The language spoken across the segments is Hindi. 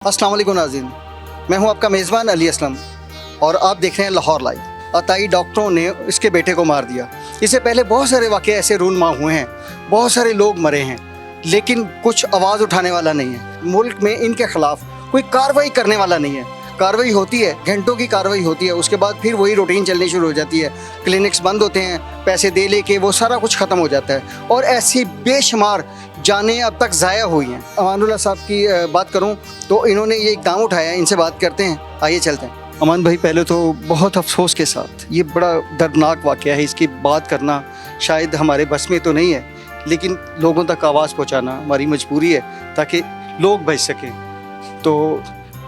अस्सलाम वालेकुम नाज़रीन, मैं हूं आपका मेज़बान अली असलम और आप देख रहे हैं लाहौर लाइव। अताई डॉक्टरों ने इसके बेटे को मार दिया। इससे पहले बहुत सारे वाक़े ऐसे रूनमा हुए हैं, बहुत सारे लोग मरे हैं, लेकिन कुछ आवाज़ उठाने वाला नहीं है। मुल्क में इनके ख़िलाफ़ कोई कार्रवाई करने वाला नहीं है। कार्रवाई होती है, घंटों की कार्रवाई होती है, उसके बाद फिर वही रूटीन चलनी शुरू हो जाती है। क्लिनिक्स बंद होते हैं, पैसे दे लेके वो सारा कुछ ख़त्म हो जाता है और ऐसी बेशुमार जानें अब तक ज़ाया हुई हैं। अमानुल्लाह साहब की बात करूं तो इन्होंने ये इक़दाम उठाया, इनसे बात करते हैं, आइए चलते हैं। अमान भाई, पहले तो बहुत अफसोस के साथ, ये बड़ा दर्दनाक वाक़या है, इसकी बात करना शायद हमारे बस में तो नहीं है, लेकिन लोगों तक आवाज़ पहुँचाना हमारी मजबूरी है ताकि लोग बच सकें। तो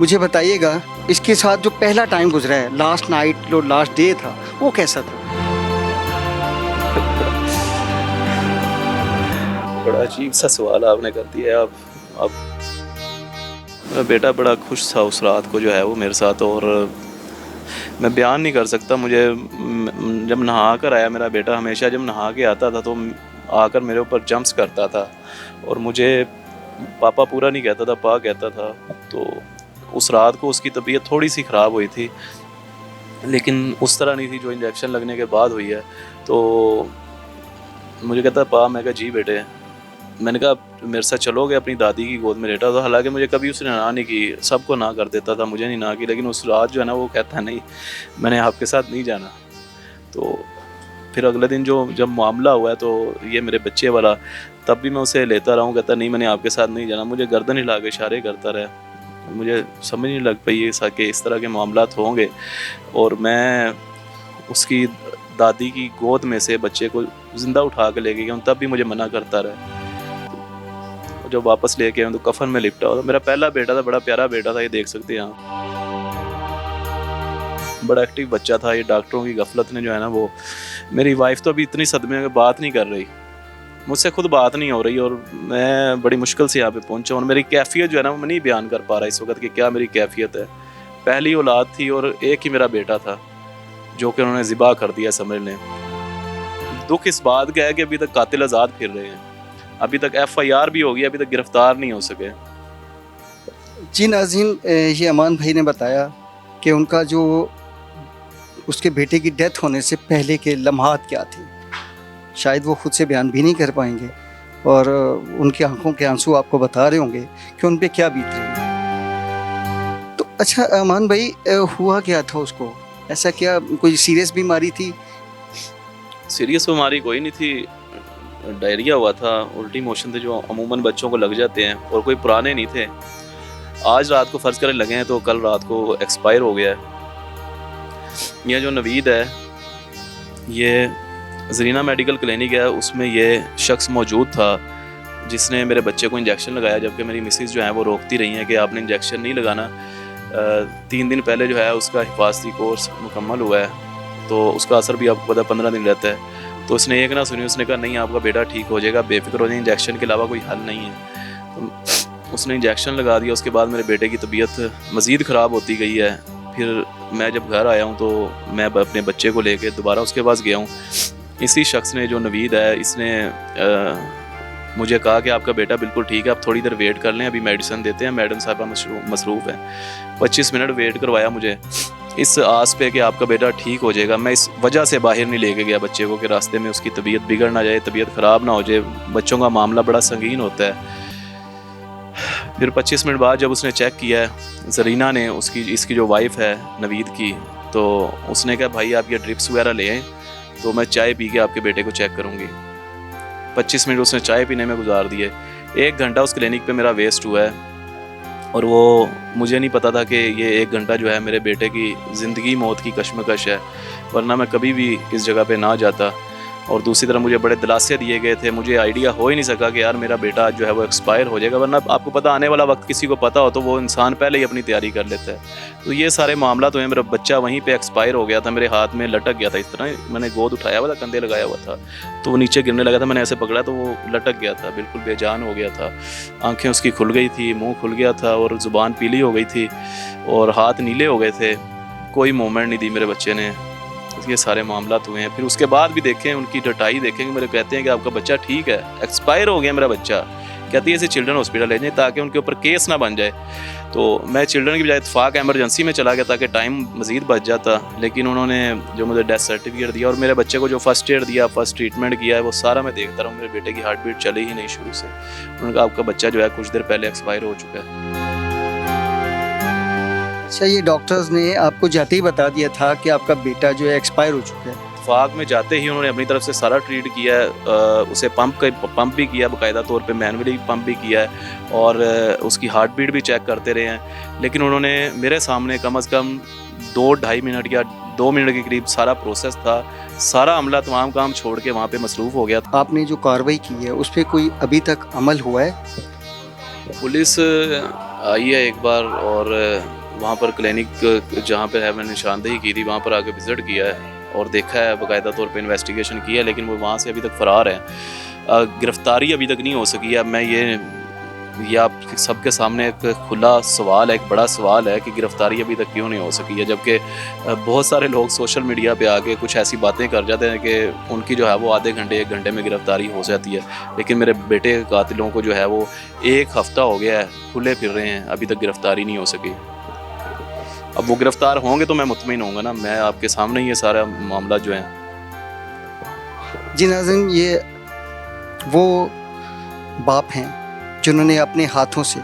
मुझे बताइएगा, इसके साथ जो पहला टाइम गुजरा है, लास्ट नाइट जो लास्ट डे था, वो कैसा था? बड़ा अजीब सा सवाल आपने कर दिया। अब मेरा बेटा बड़ा खुश था उस रात को जो है वो मेरे साथ, और मैं बयान नहीं कर सकता। मुझे जब नहा कर आया मेरा बेटा, हमेशा जब नहा के आता था तो आकर मेरे ऊपर जंप्स करता था और मुझे पापा पूरा नहीं कहता था, पा कहता था। तो उस रात को उसकी तबीयत थोड़ी सी ख़राब हुई थी, लेकिन उस तरह नहीं थी जो इंजेक्शन लगने के बाद हुई है। तो मुझे कहता पा, मैं कहा जी बेटे। मैंने कहा मेरे साथ चलोगे अपनी दादी की गोद में लेटा। तो हालांकि मुझे कभी उसने ना नहीं की, सबको ना कर देता था, मुझे नहीं ना की, लेकिन उस रात जो है ना वो कहता नहीं, मैंने आपके साथ नहीं जाना। तो फिर अगले दिन जब मामला हुआ है तो ये मेरे बच्चे वाला, तब भी मैं उसे लेता रहा हूँ, कहता नहीं मैंने आपके साथ नहीं जाना। मुझे गर्दन हिला के इशारे करता रहा। मुझे समझ नहीं लग पाई कि इस तरह के मामलात होंगे, और मैं उसकी दादी की गोद में से बच्चे को ज़िंदा उठा के ले गया, तब भी मुझे मना करता रहा। जब वापस लेके आया तो कफन में लिपटा, और मेरा पहला बेटा था, बड़ा प्यारा बेटा था, ये देख सकते हैं आप। बड़ा एक्टिव बच्चा था। ये डॉक्टरों की गफलत ने जो है ना वो, मेरी वाइफ तो अभी इतनी सदमे में बात नहीं कर रही, मुझसे खुद बात नहीं हो रही, और मैं बड़ी मुश्किल से यहाँ पे पहुँचा। और मेरी कैफियत जो है ना मैं नहीं बयान कर पा रहा इस वक्त कि क्या मेरी कैफियत है। पहली औलाद थी और एक ही मेरा बेटा था जो कि उन्होंने ज़िबा कर दिया, समझ लें। दुख इस बात का है कि अभी तक कातिल आज़ाद फिर रहे हैं, अभी तक FIR भी होगी, अभी तक गिरफ्तार नहीं हो सके। जी नाज़रीन, ये अमान भाई ने बताया कि उनका जो उसके बेटे की डेथ होने से पहले के लम्हात क्या थे, शायद वो खुद से बयान भी नहीं कर पाएंगे, और उनकी आंखों के आंसू आपको बता रहे होंगे कि उन पे क्या बीत रही। तो अच्छा अमान भाई, हुआ क्या था उसको? ऐसा क्या कोई सीरियस बीमारी थी? सीरियस बीमारी कोई नहीं थी, डायरिया हुआ था, उल्टी मोशन थे जो अमूमन बच्चों को लग जाते हैं, और कोई पुराने नहीं थे। आज रात को फ़र्ज़ करें लगे हैं तो कल रात को एक्सपायर हो गया है। यह जो नवीद है, ये ज़रीना मेडिकल क्लिनिक है, उसमें ये शख्स मौजूद था जिसने मेरे बच्चे को इंजेक्शन लगाया, जबकि मेरी मिसेज़ जो है वो रोकती रही हैं कि आपने इंजेक्शन नहीं लगाना। 3 दिन पहले जो है उसका हिफाजती कोर्स मुकम्मल हुआ है, तो उसका असर भी आपको पता 15 दिन रहता है। तो उसने एक ना सुनी, उसने कहा नहीं आपका बेटा ठीक हो जाएगा, बेफिक्र हो जाए, इंजेक्शन के अलावा कोई हल नहीं है। तो उसने इंजेक्शन लगा दिया। उसके बाद मेरे बेटे की तबीयत मज़ीद ख़राब होती गई है। फिर मैं जब घर आया हूँ तो मैं अपने बच्चे को लेके दोबारा उसके पास गया हूँ। इसी शख्स ने, जो नवीद है, इसने मुझे कहा कि आपका बेटा बिल्कुल ठीक है, आप थोड़ी देर वेट कर लें, अभी मेडिसिन देते हैं, मैडम साहबा मसरूफ़ है। 25 मिनट वेट करवाया मुझे इस आस पे कि आपका बेटा ठीक हो जाएगा। मैं इस वजह से बाहर नहीं लेके गया बच्चे को कि रास्ते में उसकी तबीयत बिगड़ ना जाए, तबीयत ख़राब ना हो जाए। बच्चों का मामला बड़ा संगीन होता है। फिर 25 मिनट बाद जब उसने चेक किया है, ज़रीना ने, इसकी जो वाइफ है नवीद की, तो उसने कहा भाई आप ये ड्रिप्स वगैरह ले आएँ, तो मैं चाय पी के आपके बेटे को चेक करूँगी। 25 मिनट उसने चाय पीने में गुजार दिए। 1 घंटा उस क्लिनिक पे मेरा वेस्ट हुआ है, और वो मुझे नहीं पता था कि ये 1 घंटा जो है मेरे बेटे की ज़िंदगी मौत की कश्मकश है, वरना मैं कभी भी इस जगह पे ना जाता। और दूसरी तरफ मुझे बड़े दिलासे दिए गए थे, मुझे आइडिया हो ही नहीं सका कि यार मेरा बेटा जो है वो एक्सपायर हो जाएगा, वरना आपको पता आने वाला वक्त किसी को पता हो तो वो इंसान पहले ही अपनी तैयारी कर लेता है। तो ये सारे मामला तो है। मेरा बच्चा वहीं पे एक्सपायर हो गया था, मेरे हाथ में लटक गया था, इस तरह मैंने गोद उठाया हुआ था, कंधे लगाया हुआ था, तो वो नीचे गिरने लगा था, मैंने ऐसे पकड़ा तो वो लटक गया था, बिल्कुल बेजान हो गया था। आँखें उसकी खुल गई थी, मुँह खुल गया था, और ज़ुबान पीली हो गई थी, और हाथ नीले हो गए थे। कोई मूवमेंट नहीं दी मेरे बच्चे ने। ये सारे मामला हुए हैं। फिर उसके बाद भी देखें, उनकी डटाई देखें, मेरे कहते हैं कि आपका बच्चा ठीक है, एक्सपायर हो गया मेरा बच्चा, कहती है इसे चिल्ड्रन हॉस्पिटल ले जाएं ताकि उनके ऊपर केस ना बन जाए। तो मैं चिल्ड्रन की बजाय इत्तेफाक एमरजेंसी में चला गया ताकि टाइम मज़ीद बच जाता, लेकिन उन्होंने जो मुझे डेथ सर्टिफिकेट दिया और मेरे बच्चे को जो फर्स्ट एड दिया, फर्स्ट ट्रीटमेंट किया है, वो सारा मैं देखता रहा हूँ। मेरे बेटे की हार्ट बीट चली ही नहीं शुरू से। उन्होंने कहा आपका बच्चा जो है कुछ देर पहले एक्सपायर हो चुका है। अच्छा, ये डॉक्टर्स ने आपको जाते ही बता दिया था कि आपका बेटा जो है एक्सपायर हो चुका है? इत्तेफाक में जाते ही उन्होंने अपनी तरफ से सारा ट्रीट किया है, उसे पंप भी किया, बाकायदा तौर पे मैनुअली पंप भी किया है और उसकी हार्ट बीट भी चेक करते रहे हैं। लेकिन उन्होंने मेरे सामने कम से कम 2-2.5 मिनट या 2 मिनट के करीब सारा प्रोसेस था, सारा अमला तमाम काम छोड़ के वहाँ पे मसरूफ़ हो गया था। आपने जो कार्रवाई की है उस पर कोई अभी तक अमल हुआ है? पुलिस आई है एक बार और वहाँ पर क्लिनिक जहाँ पर है मैंने निशानदेही की थी वहाँ पर आके विज़िट किया है और देखा है, बाकायदा तौर पे इन्वेस्टिगेशन की है, लेकिन वो वहाँ से अभी तक फ़रार है। गिरफ़्तारी अभी तक नहीं हो सकी है। मैं ये आप सबके सामने एक खुला सवाल है, एक बड़ा सवाल है कि गिरफ़्तारी अभी तक क्यों नहीं हो सकी है, जबकि बहुत सारे लोग सोशल मीडिया पे आके कुछ ऐसी बातें कर जाते हैं कि उनकी जो है वो आधे घंटे 1 घंटे में गिरफ़्तारी हो जाती है। लेकिन मेरे बेटे के कातिलों को जो है वो 1 हफ़्ता हो गया है खुले फिर रहे हैं, अभी तक गिरफ़्तारी नहीं हो सकी। अब वो गिरफ्तार होंगे तो मैं मुतमिन होऊंगा ना। मैं आपके सामने ये सारा मामला जो है। जी नाज़रीन, ये वो बाप हैं जिन्होंने अपने हाथों से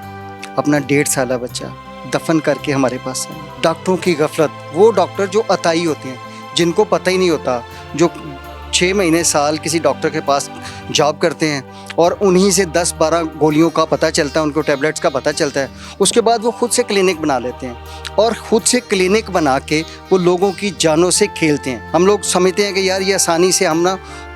अपना 1.5 साला बच्चा दफन करके हमारे पास आए। डॉक्टरों की गफलत, वो डॉक्टर जो अताई होते हैं, जिनको पता ही नहीं होता, जो 6 महीने साल किसी डॉक्टर के पास जॉब करते हैं और उन्हीं से 10-12 गोलियों का पता चलता है, उनको टैबलेट्स का पता चलता है। उसके बाद वो खुद से क्लिनिक बना लेते हैं और ख़ुद से क्लिनिक बना के वो लोगों की जानों से खेलते हैं। हम लोग समझते हैं कि यार ये आसानी से हम ना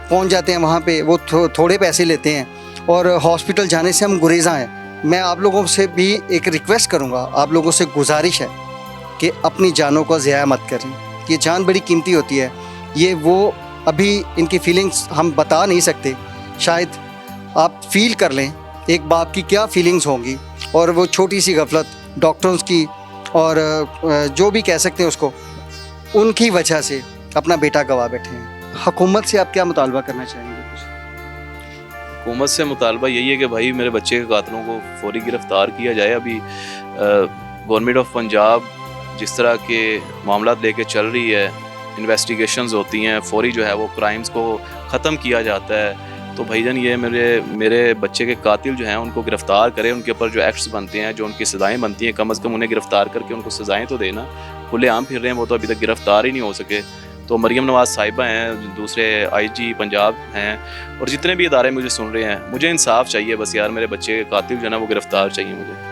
पहुंच जाते हैं वहाँ पे, वो थोड़े पैसे लेते हैं और हॉस्पिटल जाने से हम गुरेज़ा हैं। मैं आप लोगों से भी एक रिक्वेस्ट करूँगा, आप लोगों से गुजारिश है कि अपनी जानों को ज़ाया मत करें। ये जान बड़ी कीमती होती है। ये वो अभी इनकी फीलिंग्स हम बता नहीं सकते, शायद आप फील कर लें एक बाप की क्या फीलिंग्स होंगी। और वो छोटी सी गफलत डॉक्टर्स की और जो भी कह सकते हैं उसको, उनकी वजह से अपना बेटा गवा बैठे हैं। हुकूमत से आप क्या मुतालबा करना चाहेंगे? हुकूमत से मुतालबा यही है कि भाई मेरे बच्चे के कातिलों को फौरी गिरफ़्तार किया जाए। अभी गवर्नमेंट ऑफ पंजाब जिस तरह के मामला लेके चल रही है, इन्वेस्टिगेशंस होती हैं, फौरी जो है वो क्राइम्स को ख़त्म किया जाता है। तो भाईजान ये मेरे बच्चे के कातिल जो हैं उनको गिरफ़्तार करें, उनके ऊपर जो एक्ट्स बनते हैं, जो उनकी सज़ाएँ बनती हैं, कम से कम उन्हें गिरफ़्तार करके उनको सज़ाएँ तो देना। खुलेआम फिर रहे हैं वो तो अभी तक गिरफ़्तार ही नहीं हो सके। तो मरियम नवाज़ साहिबा हैं, दूसरे IG पंजाब हैं और जितने भी इदारे मुझे सुन रहे हैं, मुझे इंसाफ चाहिए बस यार। मेरे बच्चे के कातिल जो है ना वो गिरफ़्तार चाहिए मुझे।